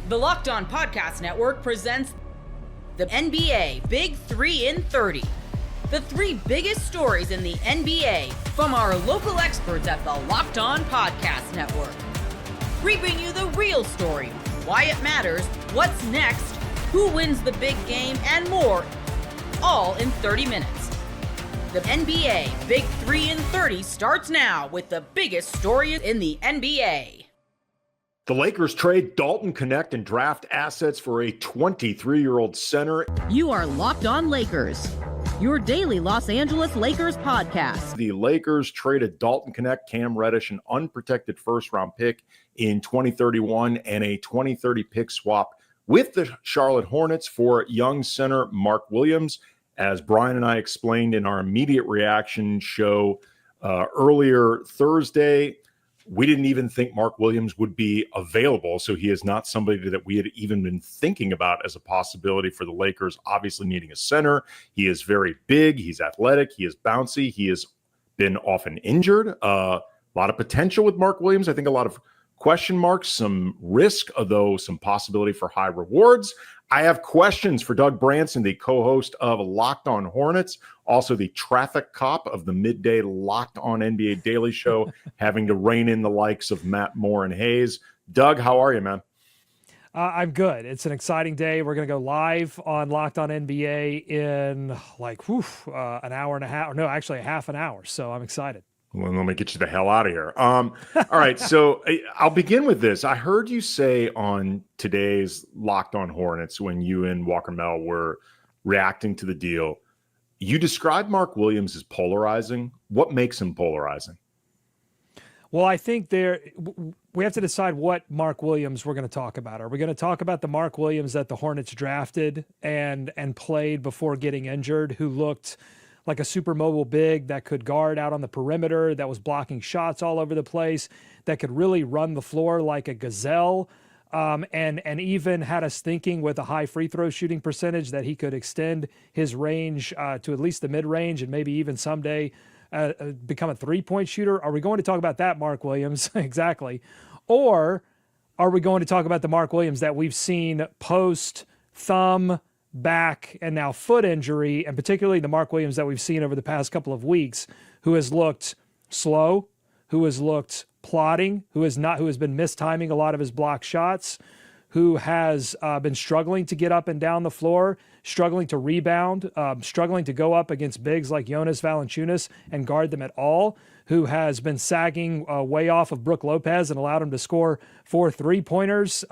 The Locked On Podcast Network presents the NBA Big 3 in 30. The 3 biggest stories in the NBA from our local experts at the Locked On Podcast Network. We bring you the real story, why it matters, what's next, who wins the big game, and more, all in 30 minutes. The NBA Big 3 in 30 starts now with the biggest stories in the NBA. The Lakers trade Dalton Connect and draft assets for a 23-year-old center. You are Locked On Lakers, your daily Los Angeles Lakers podcast. The Lakers traded Dalton Connect, Cam Reddish, an unprotected first-round pick in 2031, and a 2030 pick swap with the Charlotte Hornets for young center Mark Williams. As Brian and I explained in our immediate reaction show earlier Thursday, we didn't even think Mark Williams would be available, so he is not somebody that we had even been thinking about as a possibility for the Lakers, obviously needing a center. He is very big, he's athletic, he is bouncy, he has been often injured. A lot of potential with Mark Williams. I think a lot of question marks, some risk, although some possibility for high rewards. I have questions for Doug Branson, the co-host of Locked On Hornets, also the traffic cop of the midday Locked On NBA Daily Show, having to rein in the likes of Matt Moore and Hayes. Doug, how are you, man? I'm good. It's an exciting day. We're going to go live on Locked On NBA in an hour and a half. No, actually a half an hour. So I'm excited. Well, let me get you the hell out of here. All right, so I'll begin with this. I heard you say on today's Locked On Hornets, when you and Walker Mel were reacting to the deal, you described Mark Williams as polarizing. What makes him polarizing? Well, I think we have to decide what Mark Williams we're going to talk about. Are we going to talk about the Mark Williams that the Hornets drafted and played before getting injured, who looked like a super mobile big that could guard out on the perimeter, that was blocking shots all over the place, that could really run the floor like a gazelle, and even had us thinking with a high free throw shooting percentage that he could extend his range to at least the mid-range and maybe even someday become a three-point shooter? Are we going to talk about that Mark Williams? Exactly. Or are we going to talk about the Mark Williams that we've seen post thumb, back, and now foot injury, and particularly the Mark Williams that we've seen over the past couple of weeks, who has looked slow, who has looked plodding, who has been mistiming a lot of his block shots, who has been struggling to get up and down the floor, struggling to rebound, struggling to go up against bigs like Jonas Valanciunas and guard them at all, who has been sagging way off of Brook Lopez and allowed him to score 4 3-pointers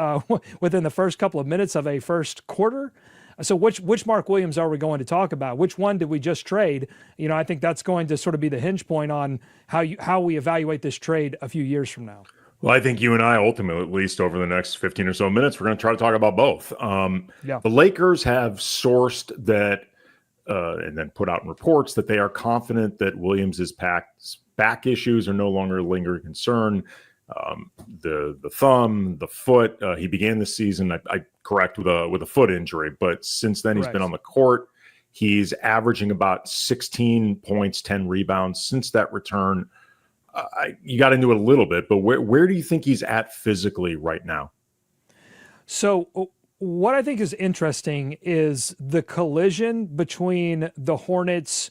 within the first couple of minutes of a first quarter. So which Mark Williams are we going to talk about? Which one did we just trade? You know, I think that's going to sort of be the hinge point on how we evaluate this trade a few years from now. Well, I think you and I ultimately, at least over the next 15 or so minutes, we're going to try to talk about both. The Lakers have sourced that and then put out reports that they are confident that Williams' back issues are no longer a lingering concern. The thumb, the foot, he began the season, I correct, with a foot injury, but since then he's been on the court. He's averaging about 16 points, 10 rebounds since that return. You got into it a little bit, but where do you think he's at physically right now? So what I think is interesting is the collision between the Hornets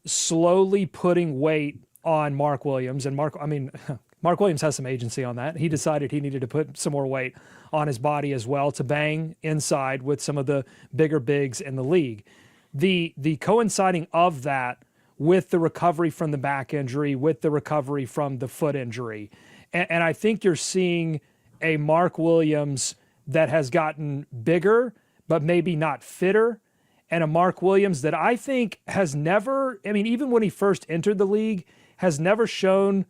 slowly putting weight on Mark Williams and Mark Williams has some agency on that. He decided he needed to put some more weight on his body as well to bang inside with some of the bigger bigs in the league. The coinciding of that with the recovery from the back injury, with the recovery from the foot injury. And I think you're seeing a Mark Williams that has gotten bigger, but maybe not fitter, and a Mark Williams that I think has never, even when he first entered the league, has never shown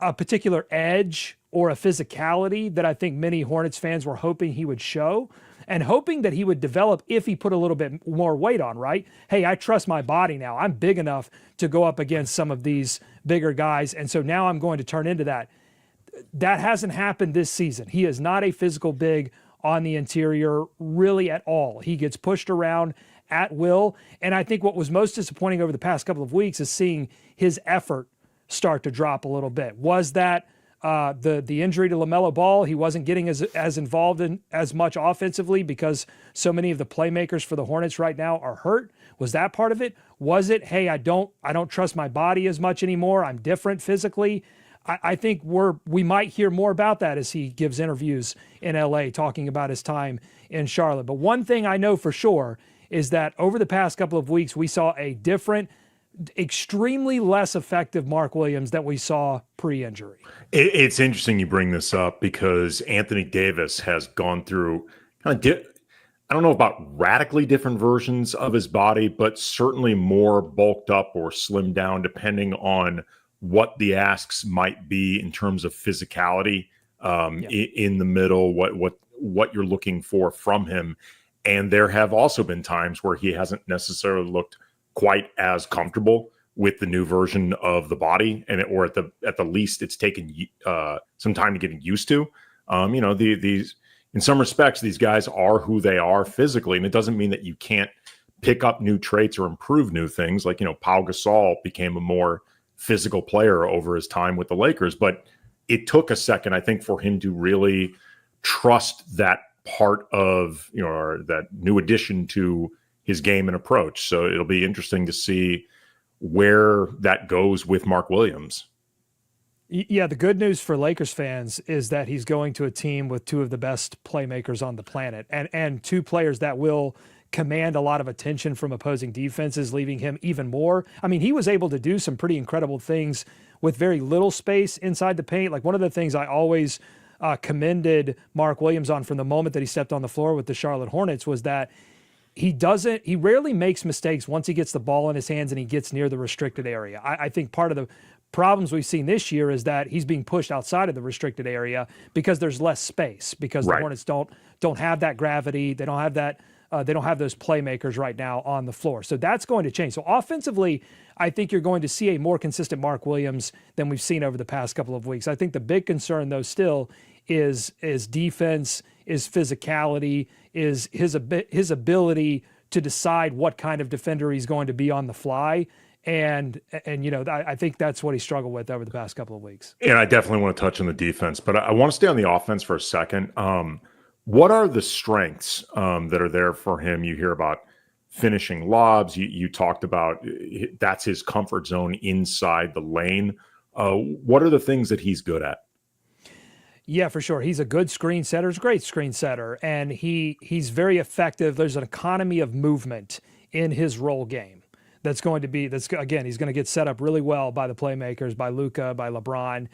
a particular edge or a physicality that I think many Hornets fans were hoping he would show and hoping that he would develop if he put a little bit more weight on, right? Hey, I trust my body now. I'm big enough to go up against some of these bigger guys, and so now I'm going to turn into that. That hasn't happened this season. He is not a physical big on the interior really at all. He gets pushed around at will, and I think what was most disappointing over the past couple of weeks is seeing his effort start to drop a little bit. Was that the injury to LaMelo Ball. He wasn't getting as involved in as much offensively because so many of the playmakers for the Hornets right now are hurt. Was that part of it? Was it, hey, I don't trust my body as much anymore. I'm different physically. I think we might hear more about that as he gives interviews in LA talking about his time in Charlotte. But one thing I know for sure is that over the past couple of weeks, we saw a different, extremely less effective Mark Williams that we saw pre-injury. It's interesting you bring this up because Anthony Davis has gone through kind of, I don't know about radically different versions of his body, but certainly more bulked up or slimmed down depending on what the asks might be in terms of physicality in the middle, what you're looking for from him. And there have also been times where he hasn't necessarily looked quite as comfortable with the new version of the body, or at the least, it's taken some time to get used to. These in some respects, these guys are who they are physically, and it doesn't mean that you can't pick up new traits or improve new things. Like Pau Gasol became a more physical player over his time with the Lakers, but it took a second, I think, for him to really trust that part of or that new addition to his game and approach. So it'll be interesting to see where that goes with Mark Williams. Yeah, the good news for Lakers fans is that he's going to a team with two of the best playmakers on the planet, and two players that will command a lot of attention from opposing defenses, leaving him even more. I mean, he was able to do some pretty incredible things with very little space inside the paint. Like, one of the things I always commended Mark Williams on from the moment that he stepped on the floor with the Charlotte Hornets was that he rarely makes mistakes once he gets the ball in his hands and he gets near the restricted area. I think part of the problems we've seen this year is that he's being pushed outside of the restricted area because there's less space, because the Hornets don't have that gravity. They don't have that. They don't have those playmakers right now on the floor. So that's going to change. So offensively, I think you're going to see a more consistent Mark Williams than we've seen over the past couple of weeks. I think the big concern, though, still is defense, is physicality, is his ability to decide what kind of defender he's going to be on the fly. And I think that's what he struggled with over the past couple of weeks. And I definitely want to touch on the defense, but I want to stay on the offense for a second. What are the strengths that are there for him? You hear about finishing lobs. You talked about that's his comfort zone inside the lane. What are the things that he's good at? Yeah, for sure. He's a good screen setter. He's a great screen setter, and he's very effective. There's an economy of movement in his role game he's going to get set up really well by the playmakers, by Luka, by LeBron.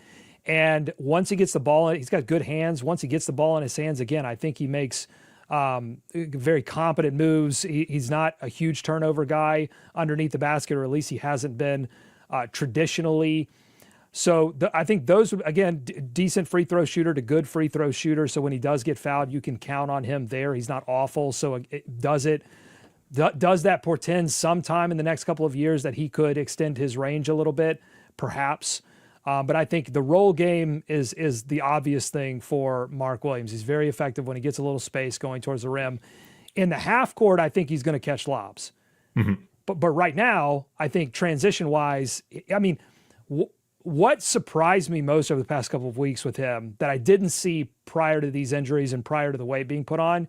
And once he gets the ball, he's got good hands. Once he gets the ball in his hands again, I think he makes very competent moves. He's not a huge turnover guy underneath the basket, or at least he hasn't been traditionally. So I think those, again, decent free throw shooter to good free throw shooter. So when he does get fouled, you can count on him there. He's not awful. So does that portend sometime in the next couple of years that he could extend his range a little bit? Perhaps. But I think the role game is the obvious thing for Mark Williams. He's very effective when he gets a little space going towards the rim. In the half court, I think he's going to catch lobs. Mm-hmm. But right now, I think transition-wise, I mean, what surprised me most over the past couple of weeks with him that I didn't see prior to these injuries and prior to the weight being put on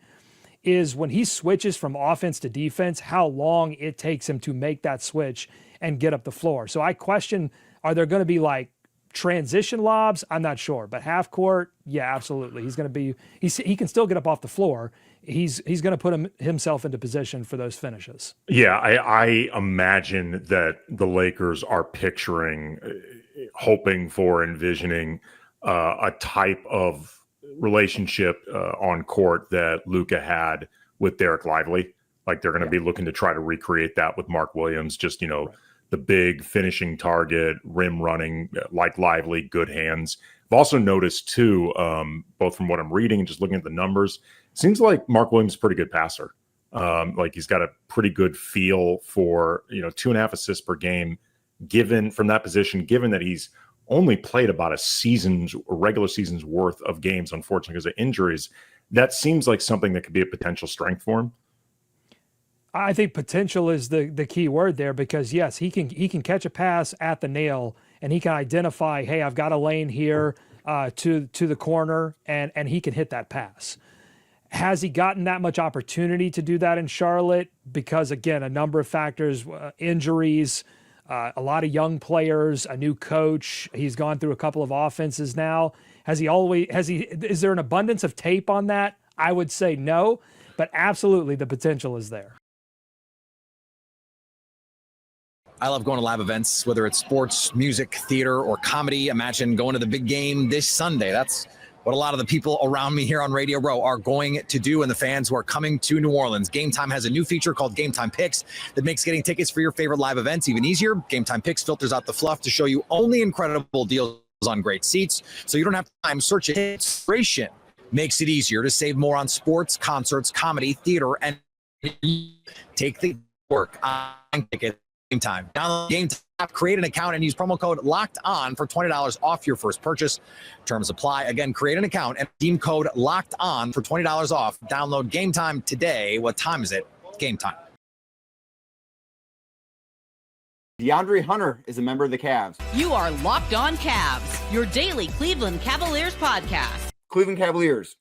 is when he switches from offense to defense, how long it takes him to make that switch and get up the floor. So I question, are there going to be like transition lobs? I'm not sure, but half court, yeah, absolutely. He's going to be, he can still get up off the floor. He's going to put himself into position for those finishes. Yeah, I imagine that the Lakers are picturing, hoping for, envisioning a type of relationship on court that Luka had with Derek Lively. Like they're going to be looking to try to recreate that with Mark Williams, just, the big finishing target, rim running, like Lively, good hands. I've also noticed too, both from what I'm reading and just looking at the numbers, seems like Mark Williams is a pretty good passer. Like he's got a pretty good feel for, 2.5 assists per game given from that position, given that he's only played about a regular season's worth of games, unfortunately, because of injuries. That seems like something that could be a potential strength for him. I think potential is the key word there, because yes, he can catch a pass at the nail and he can identify, hey, I've got a lane here. to the corner, and he can hit that pass. Has he gotten that much opportunity to do that in Charlotte? Because, again, a number of factors, injuries, a lot of young players, a new coach. He's gone through a couple of offenses now. Is there an abundance of tape on that? I would say no, but absolutely the potential is there. I love going to live events, whether it's sports, music, theater, or comedy. Imagine going to the big game this Sunday. That's what a lot of the people around me here on Radio Row are going to do, and the fans who are coming to New Orleans. Gametime has a new feature called Gametime Picks that makes getting tickets for your favorite live events even easier. Gametime Picks filters out the fluff to show you only incredible deals on great seats, so you don't have time searching. Inspiration makes it easier to save more on sports, concerts, comedy, theater, and take the work on tickets. Gametime. Download Gametime app, create an account, and use promo code Locked On for $20 off your first purchase. Terms apply. Again, create an account and redeem code Locked On for $20 off. Download Gametime today. What time is it? Gametime. DeAndre Hunter is a member of the Cavs. You are Locked On Cavs, your daily Cleveland Cavaliers podcast. Cleveland Cavaliers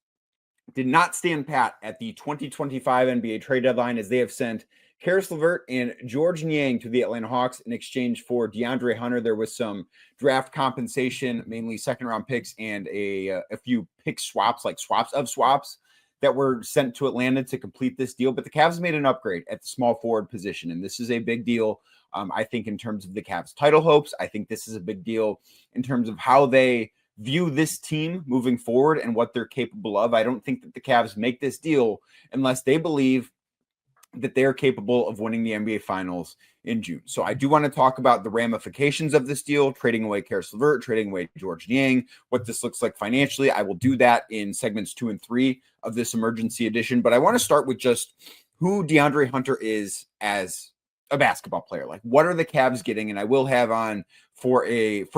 did not stand pat at the 2025 NBA trade deadline, as they have sent Karis LeVert and George Niang to the Atlanta Hawks in exchange for DeAndre Hunter. There was some draft compensation, mainly second-round picks, and a few pick swaps, like swaps of swaps, that were sent to Atlanta to complete this deal. But the Cavs made an upgrade at the small forward position, and this is a big deal, I think, in terms of the Cavs' title hopes. I think this is a big deal in terms of how they view this team moving forward and what they're capable of. I don't think that the Cavs make this deal unless they believe that they are capable of winning the NBA Finals in June. So I do want to talk about the ramifications of this deal, trading away Karis LeVert, trading away George Niang, what this looks like financially. I will do that in segments 2 and 3 of this emergency edition. But I want to start with just who DeAndre Hunter is as a basketball player. Like, what are the Cavs getting? And I will have on for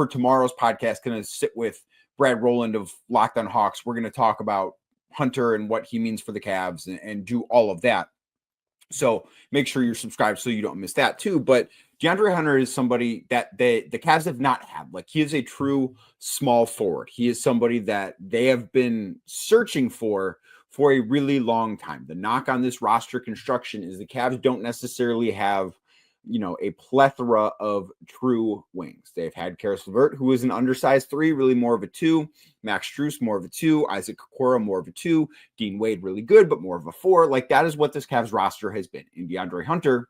tomorrow's podcast, going to sit with Brad Rowland of Locked On Hawks. We're going to talk about Hunter and what he means for the Cavs and do all of that. So make sure you're subscribed so you don't miss that too. But DeAndre Hunter is somebody that the Cavs have not had. Like, he is a true small forward. He is somebody that they have been searching for a really long time. The knock on this roster construction is the Cavs don't necessarily have, a plethora of true wings. They've had Karis LeVert, who is an undersized 3, really more of a 2. Max Strus, more of a 2. Isaac Okoro, more of a 2. Dean Wade, really good, but more of a 4. Like, that is what this Cavs roster has been. And DeAndre Hunter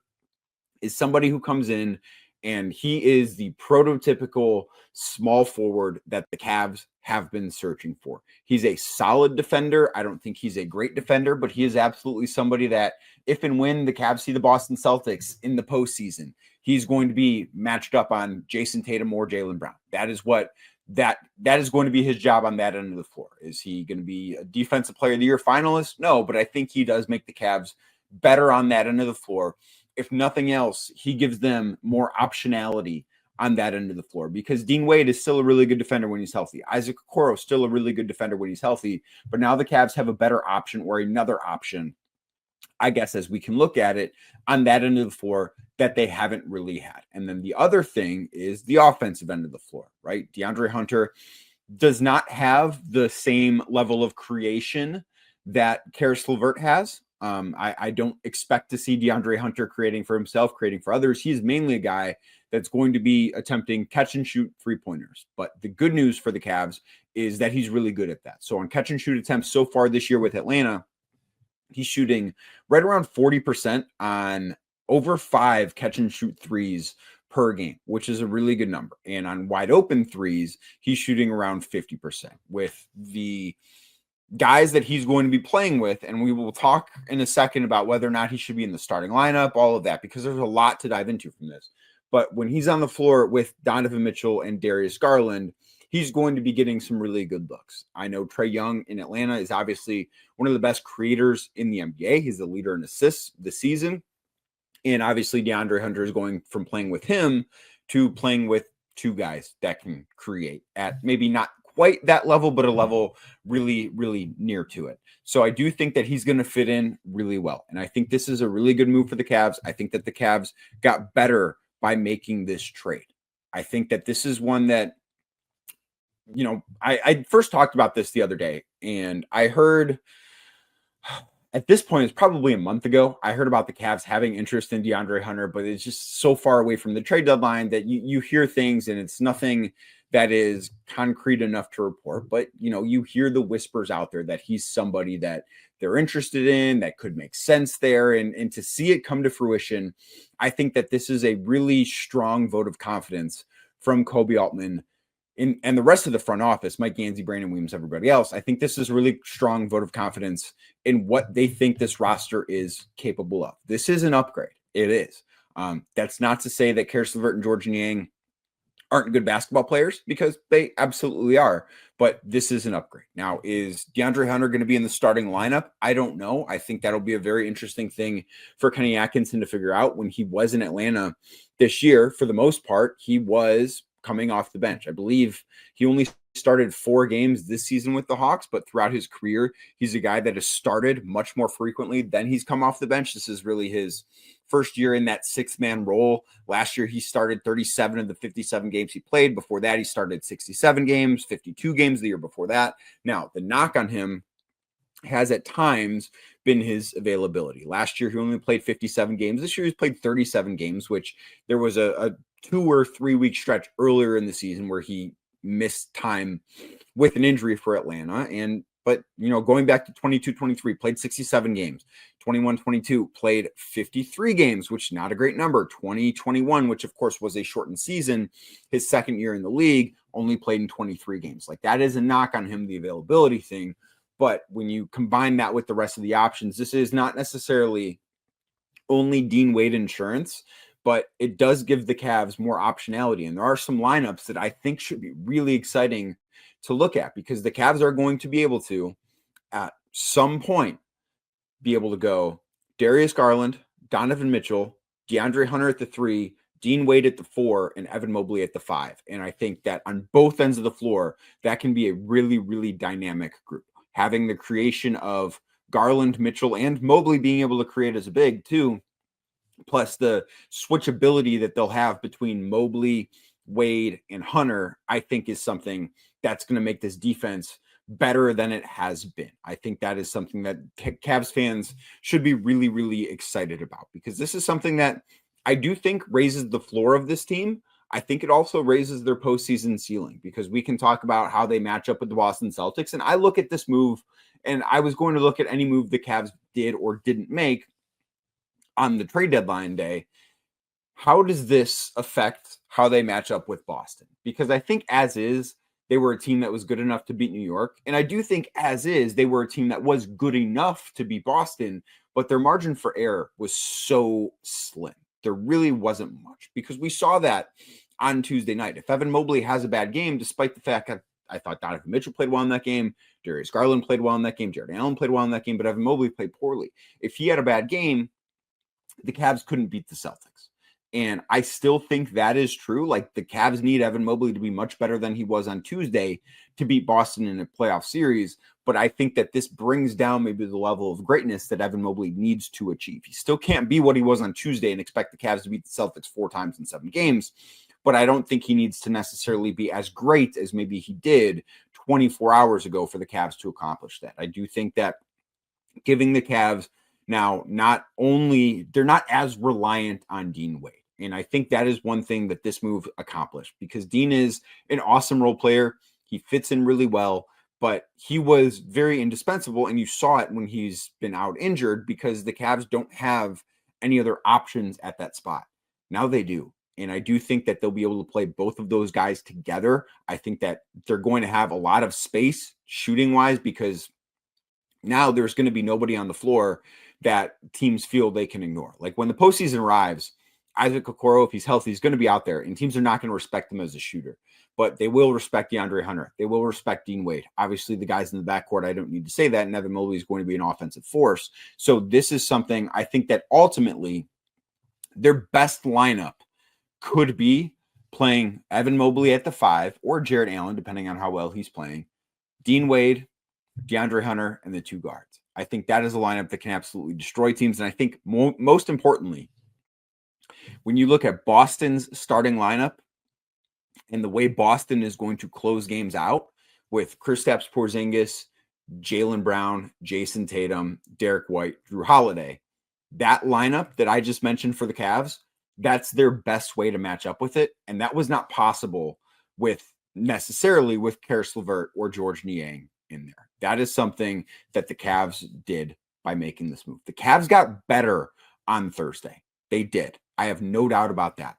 is somebody who comes in, and he is the prototypical small forward that the Cavs have been searching for. He's a solid defender. I don't think he's a great defender, but he is absolutely somebody that if and when the Cavs see the Boston Celtics in the postseason, he's going to be matched up on Jason Tatum or Jaylen Brown. That is what that is going to be his job on that end of the floor. Is he going to be a defensive player of the year finalist? No, but I think he does make the Cavs better on that end of the floor. If nothing else, he gives them more optionality on that end of the floor, because Dean Wade is still a really good defender when he's healthy. Isaac Okoro is still a really good defender when he's healthy, but now the Cavs have a better option, or another option, I guess, as we can look at it, on that end of the floor that they haven't really had. And then the other thing is the offensive end of the floor, right? DeAndre Hunter does not have the same level of creation that Karis LeVert has. I don't expect to see DeAndre Hunter creating for himself, creating for others. He's mainly a guy that's going to be attempting catch and shoot 3-pointers. But the good news for the Cavs is that he's really good at that. So on catch and shoot attempts so far this year with Atlanta, he's shooting right around 40% on over 5 catch and shoot threes per game, which is a really good number. And on wide open threes, he's shooting around 50%. With the guys that he's going to be playing with, and we will talk in a second about whether or not he should be in the starting lineup, all of that, because there's a lot to dive into from this. But when he's on the floor with Donovan Mitchell and Darius Garland, he's going to be getting some really good looks. I know Trae Young in Atlanta is obviously one of the best creators in the NBA. He's the leader in assists this season. And obviously DeAndre Hunter is going from playing with him to playing with two guys that can create at maybe not quite that level, but a level really, really near to it. So I do think that he's going to fit in really well. And I think this is a really good move for the Cavs. I think that the Cavs got better by making this trade. I think that this is one that I first talked about this the other day, and I heard at this point, it's probably a month ago, I heard about the Cavs having interest in DeAndre Hunter, but it's just so far away from the trade deadline that you hear things and it's nothing that is concrete enough to report. But, you hear the whispers out there that he's somebody that they're interested in, that could make sense there. And to see it come to fruition, I think that this is a really strong vote of confidence from Kobe Altman and the rest of the front office, Mike Gansey, Brandon Williams, everybody else. I think this is a really strong vote of confidence in what they think this roster is capable of. This is an upgrade. It is. That's not to say that Karis LeVert and George Niang aren't good basketball players, because they absolutely are. But this is an upgrade. Now, is DeAndre Hunter going to be in the starting lineup? I don't know. I think that'll be a very interesting thing for Kenny Atkinson to figure out. When he was in Atlanta this year, for the most part, he was coming off the bench. I believe he only started 4 games this season with the Hawks, but throughout his career, he's a guy that has started much more frequently than he's come off the bench. This is really his first year in that 6-man role. Last year, he started 37 of the 57 games he played. Before that, he started 67 games, 52 games the year before that. Now, the knock on him has at times been his availability. Last year, he only played 57 games. This year, he's played 37 games, which there was a 2 or 3 week stretch earlier in the season where he missed time with an injury for Atlanta. But going back to 22-23, played 67 games. 21-22, played 53 games, which is not a great number. 20-21, which of course was a shortened season, his second year in the league, only played in 23 games. Like, that is a knock on him, the availability thing. But when you combine that with the rest of the options, this is not necessarily only Dean Wade insurance, but it does give the Cavs more optionality. And there are some lineups that I think should be really exciting to look at, because the Cavs are going to be able to, at some point, be able to go Darius Garland, Donovan Mitchell, DeAndre Hunter at the 3, Dean Wade at the 4, and Evan Mobley at the 5. And I think that on both ends of the floor, that can be a really, really dynamic group. Having the creation of Garland, Mitchell, and Mobley being able to create as a big too, plus the switchability that they'll have between Mobley, Wade, and Hunter, I think is something that's going to make this defense better than it has been. I think that is something that Cavs fans should be really, really excited about, because this is something that I do think raises the floor of this team. I think it also raises their postseason ceiling, because we can talk about how they match up with the Boston Celtics. And I look at this move, and I was going to look at any move the Cavs did or didn't make on the trade deadline day. How does this affect how they match up with Boston? Because I think as is, they were a team that was good enough to beat New York. And I do think as is, they were a team that was good enough to beat Boston, but their margin for error was so slim. There really wasn't much, because we saw that on Tuesday night. If Evan Mobley has a bad game, despite the fact that I thought Donovan Mitchell played well in that game, Darius Garland played well in that game, Jared Allen played well in that game, but Evan Mobley played poorly. If he had a bad game, the Cavs couldn't beat the Celtics. And I still think that is true. Like, the Cavs need Evan Mobley to be much better than he was on Tuesday to beat Boston in a playoff series. But I think that this brings down maybe the level of greatness that Evan Mobley needs to achieve. He still can't be what he was on Tuesday and expect the Cavs to beat the Celtics 4 times in 7 games. But I don't think he needs to necessarily be as great as maybe he did 24 hours ago for the Cavs to accomplish that. I do think that giving the Cavs now, not only, they're not as reliant on Dean Wade. And I think that is one thing that this move accomplished, because Dean is an awesome role player. He fits in really well, but he was very indispensable. And you saw it when he's been out injured, because the Cavs don't have any other options at that spot. Now they do. And I do think that they'll be able to play both of those guys together. I think that they're going to have a lot of space shooting wise, because now there's going to be nobody on the floor that teams feel they can ignore. Like, when the postseason arrives, Isaac Okoro, if he's healthy, is going to be out there, and teams are not going to respect him as a shooter, but they will respect DeAndre Hunter. They will respect Dean Wade. Obviously, the guys in the backcourt, I don't need to say that. And Evan Mobley is going to be an offensive force. So this is something I think that ultimately their best lineup could be playing Evan Mobley at the 5, or Jared Allen, depending on how well he's playing, Dean Wade, DeAndre Hunter, and the 2 guards. I think that is a lineup that can absolutely destroy teams. And I think most importantly, when you look at Boston's starting lineup, and the way Boston is going to close games out with Kristaps Porzingis, Jaylen Brown, Jason Tatum, Derek White, Drew Holiday, that lineup that I just mentioned for the Cavs, that's their best way to match up with it. And that was not possible necessarily with Karis LeVert or George Niang in there. That is something that the Cavs did by making this move. The Cavs got better on Thursday. They did. I have no doubt about that.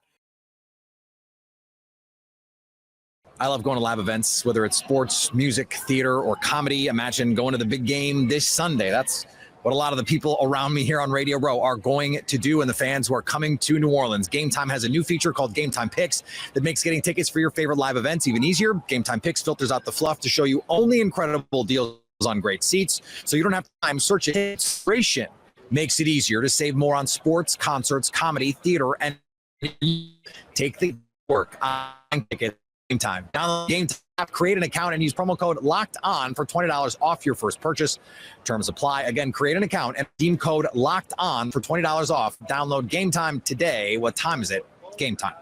I love going to live events, whether it's sports, music, theater, or comedy. Imagine going to the big game this Sunday. That's what a lot of the people around me here on Radio Row are going to do, and the fans who are coming to New Orleans. Gametime has a new feature called Gametime Picks that makes getting tickets for your favorite live events even easier. Gametime Picks filters out the fluff to show you only incredible deals on great seats, so you don't have time searching. Inspiration makes it easier to save more on sports, concerts, comedy, theater, and take the work on tickets. Gametime. Download Gametime app, create an account, and use promo code Locked On for $20 off your first purchase. Terms apply. Again, create an account and redeem code Locked On for $20 off. Download Gametime today. What time is it? Gametime.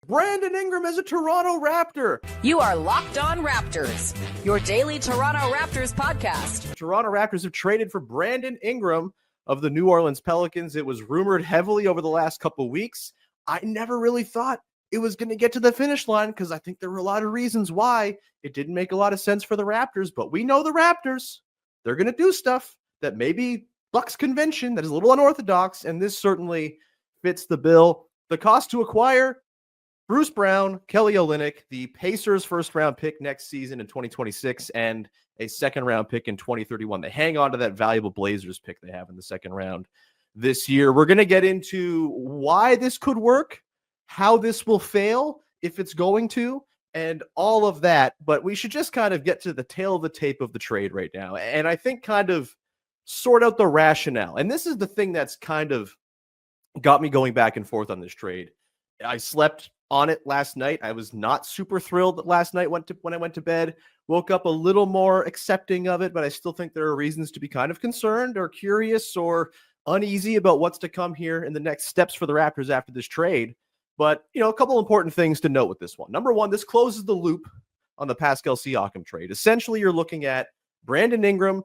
Brandon Ingram is a Toronto Raptor. You are Locked On Raptors, your daily Toronto Raptors podcast. Toronto Raptors have traded for Brandon Ingram of the New Orleans Pelicans. It was rumored heavily over the last couple weeks. I never really thought it was going to get to the finish line because I think there were a lot of reasons why it didn't make a lot of sense for the Raptors. But we know the Raptors, they're going to do stuff that maybe Bucks convention that is a little unorthodox, and this certainly fits the bill. The cost to acquire Bruce Brown, Kelly Olynyk, the Pacers' first-round pick next season in 2026, and a second-round pick in 2031. They hang on to that valuable Blazers pick they have in the second round this year. We're going to get into why this could work, how this will fail, if it's going to, and all of that. But we should just kind of get to the tail of the tape of the trade right now. And I think kind of sort out the rationale. And this is the thing that's kind of got me going back and forth on this trade. I slept on it last night. I was not super thrilled last night when I went to bed. Woke up a little more accepting of it, but I still think there are reasons to be kind of concerned or curious or uneasy about what's to come here in the next steps for the Raptors after this trade. But, a couple important things to note with this one. Number one, this closes the loop on the Pascal Siakam trade. Essentially, you're looking at Pascal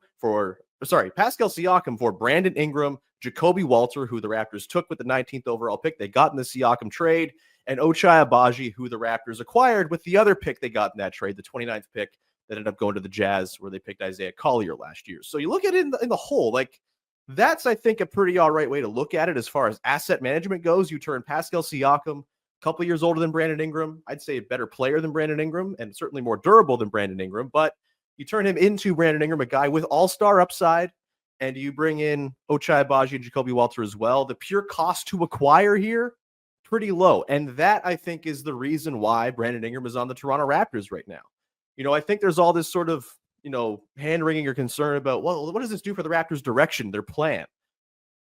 Siakam for Brandon Ingram, Jacoby Walter, who the Raptors took with the 19th overall pick they got in the Siakam trade, and Ochai Agbaji, who the Raptors acquired with the other pick they got in that trade, the 29th pick that ended up going to the Jazz, where they picked Isaiah Collier last year. So you look at it in the whole, like, that's, I think, a pretty all right way to look at it as far as asset management goes. You turn Pascal Siakam, a couple of years older than Brandon Ingram. I'd say a better player than Brandon Ingram and certainly more durable than Brandon Ingram. But you turn him into Brandon Ingram, a guy with all-star upside, and you bring in Ochai Agbaji and Jacoby Walter as well. The pure cost to acquire here, pretty low. And that, I think, is the reason why Brandon Ingram is on the Toronto Raptors right now. I think there's all this sort of hand-wringing or concern about, well, what does this do for the Raptors' direction, their plan?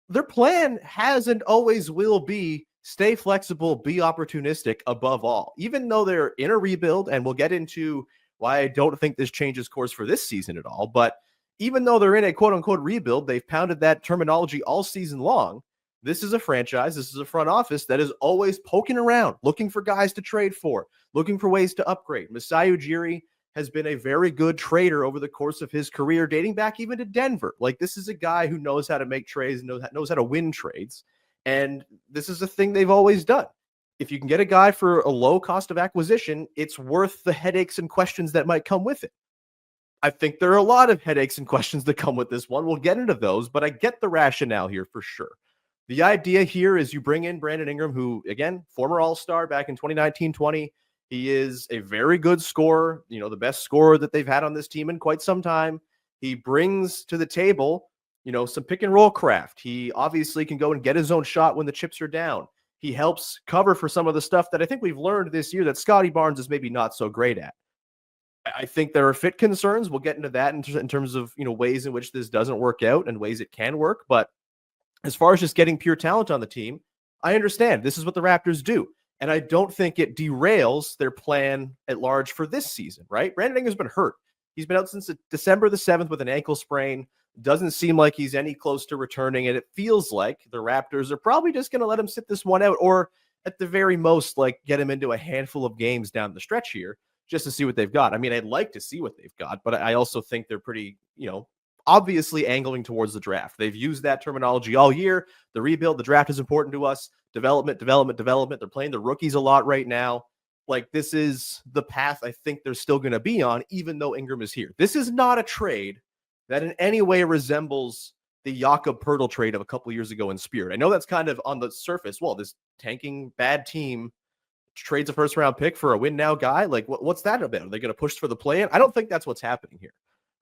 Their plan has and always will be stay flexible, be opportunistic above all. Even though they're in a rebuild, and we'll get into why I don't think this changes course for this season at all, but even though they're in a quote-unquote rebuild, they've pounded that terminology all season long. This is a franchise, this is a front office that is always poking around, looking for guys to trade for, looking for ways to upgrade. Masai Ujiri has been a very good trader over the course of his career, dating back even to Denver. Like, this is a guy who knows how to make trades, knows how to win trades. And this is a thing they've always done. If you can get a guy for a low cost of acquisition, it's worth the headaches and questions that might come with it. I think there are a lot of headaches and questions that come with this one. We'll get into those, but I get the rationale here for sure. The idea here is you bring in Brandon Ingram, who, again, former All-Star back in 2019-20. He is a very good scorer, the best scorer that they've had on this team in quite some time. He brings to the table, some pick and roll craft. He obviously can go and get his own shot when the chips are down. He helps cover for some of the stuff that I think we've learned this year that Scotty Barnes is maybe not so great at. I think there are fit concerns. We'll get into that in terms of, ways in which this doesn't work out and ways it can work. But as far as just getting pure talent on the team, I understand this is what the Raptors do. And I don't think it derails their plan at large for this season, right? Brandon Ingram's been hurt. He's been out since December the 7th with an ankle sprain. Doesn't seem like he's any close to returning. And it feels like the Raptors are probably just going to let him sit this one out, or at the very most, like, get him into a handful of games down the stretch here just to see what they've got. I mean, I'd like to see what they've got, but I also think they're pretty, obviously angling towards the draft. They've used that terminology all year. The rebuild, the draft is important to us. Development. They're playing the rookies a lot right now. Like, this is the path I think they're still going to be on, even though Ingram is here. This is not a trade that in any way resembles the Jakob Poeltl trade of a couple years ago in spirit. I know that's kind of on the surface. Well, this tanking bad team trades a first-round pick for a win-now guy. Like, what's that about? Are they going to push for the play-in? I don't think that's what's happening here.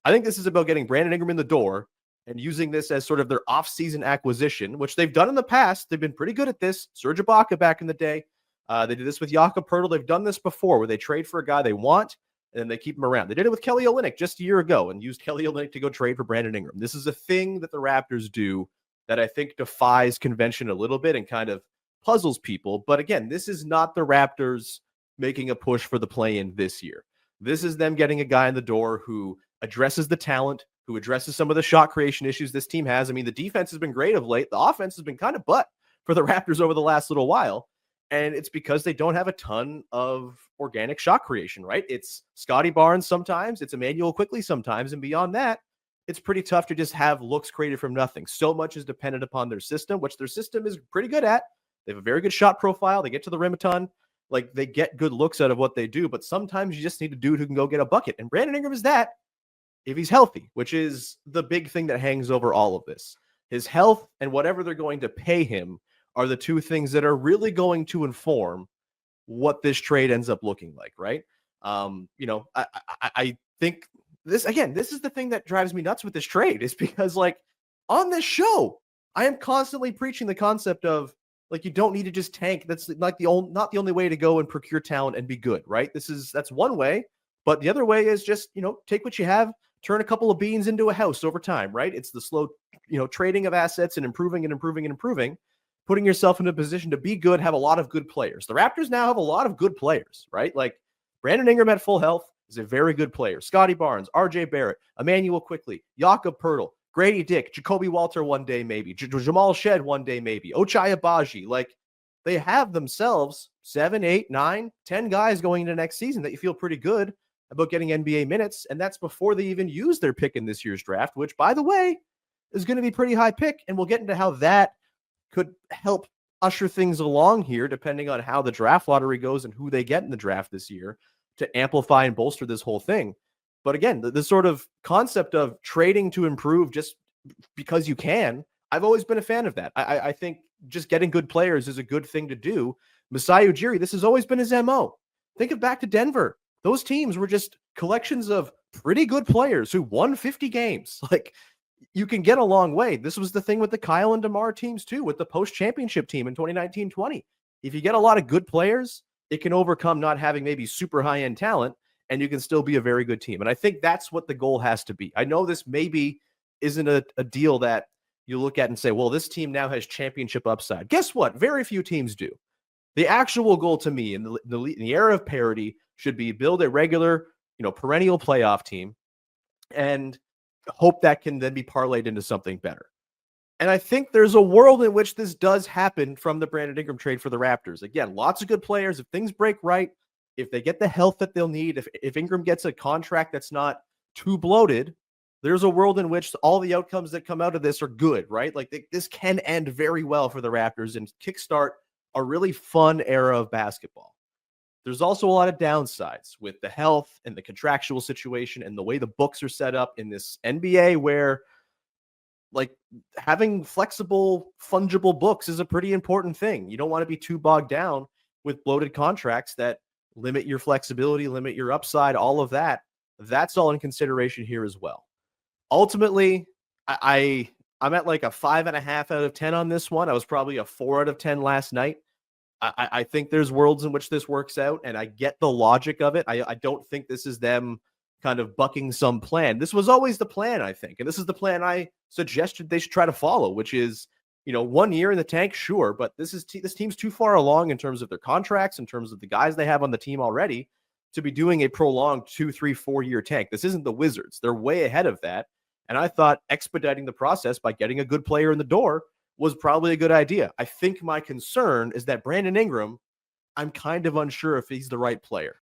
I think this is about getting Brandon Ingram in the door and using this as sort of their off-season acquisition, which they've done in the past. They've been pretty good at this. Serge Ibaka back in the day. They did this with Jakob Poeltl. They've done this before where they trade for a guy they want and then they keep him around. They did it with Kelly Olynyk just a year ago and used Kelly Olynyk to go trade for Brandon Ingram. This is a thing that the Raptors do that I think defies convention a little bit and kind of puzzles people. But again, this is not the Raptors making a push for the play-in this year. This is them getting a guy in the door who addresses the talent, who addresses some of the shot creation issues this team has. I mean, the defense has been great of late. The offense has been kind of butt for the Raptors over the last little while. And it's because they don't have a ton of organic shot creation, right? It's Scotty Barnes sometimes, it's Emmanuel Quickley sometimes. And beyond that, it's pretty tough to just have looks created from nothing. So much is dependent upon their system, which their system is pretty good at. They have a very good shot profile. They get to the rim a ton. Like, they get good looks out of what they do. But sometimes you just need a dude who can go get a bucket. And Brandon Ingram is that if he's healthy, which is the big thing that hangs over all of this. His health and whatever they're going to pay him are the two things that are really going to inform what this trade ends up looking like, right? I think this is the thing that drives me nuts with this trade is because, like, on this show, I am constantly preaching the concept of, like, you don't need to just tank. That's like not the only way to go and procure talent and be good, right? That's one way, but the other way is just, take what you have, turn a couple of beans into a house over time, right? It's the slow, trading of assets and improving, putting yourself in a position to be good, have a lot of good players. The Raptors now have a lot of good players, right? Like, Brandon Ingram at full health is a very good player. Scotty Barnes, RJ Barrett, Emmanuel Quickley, Jakob Poeltl, Grady Dick, Jacoby Walter one day maybe, Jamal Shed one day maybe, Ochai Agbaji. Like, they have themselves 7, 8, 9, 10 guys going into next season that you feel pretty good about getting NBA minutes, and that's before they even use their pick in this year's draft, which, by the way, is going to be a pretty high pick, and we'll get into how that could help usher things along here, depending on how the draft lottery goes and who they get in the draft this year to amplify and bolster this whole thing. But again, the sort of concept of trading to improve just because you can, I've always been a fan of that. I think just getting good players is a good thing to do. Masai Ujiri, this has always been his MO. Think of back to Denver. Those teams were just collections of pretty good players who won 50 games. Like, you can get a long way. This was the thing with the Kyle and DeMar teams too, with the post-championship team in 2019-20. If you get a lot of good players, it can overcome not having maybe super high-end talent, and you can still be a very good team. And I think that's what the goal has to be. I know this maybe isn't a deal that you look at and say, well, this team now has championship upside. Guess what? Very few teams do. The actual goal to me in the era of parity should be build a regular, perennial playoff team and hope that can then be parlayed into something better. And I think there's a world in which this does happen from the Brandon Ingram trade for the Raptors. Again, lots of good players. If things break right, if they get the health that they'll need, if Ingram gets a contract that's not too bloated, there's a world in which all the outcomes that come out of this are good, right? Like, this can end very well for the Raptors and kickstart a really fun era of basketball. There's also a lot of downsides with the health and the contractual situation and the way the books are set up in this NBA, where, like, having flexible, fungible books is a pretty important thing. You don't want to be too bogged down with bloated contracts that limit your flexibility, limit your upside, all of that. That's all in consideration here as well. Ultimately, I'm at like a 5.5 out of 10 on this one. I was probably a 4 out of 10 last night. I think there's worlds in which this works out, and I get the logic of it. I don't think this is them kind of bucking some plan. This was always the plan, I think. And this is the plan I suggested they should try to follow, which is, 1 year in the tank, sure, but this team's too far along in terms of their contracts, in terms of the guys they have on the team already, to be doing a prolonged 2, 3, 4 year tank. This isn't the Wizards. They're way ahead of that. And I thought expediting the process by getting a good player in the door was probably a good idea. I think my concern is that Brandon Ingram, I'm kind of unsure if he's the right player.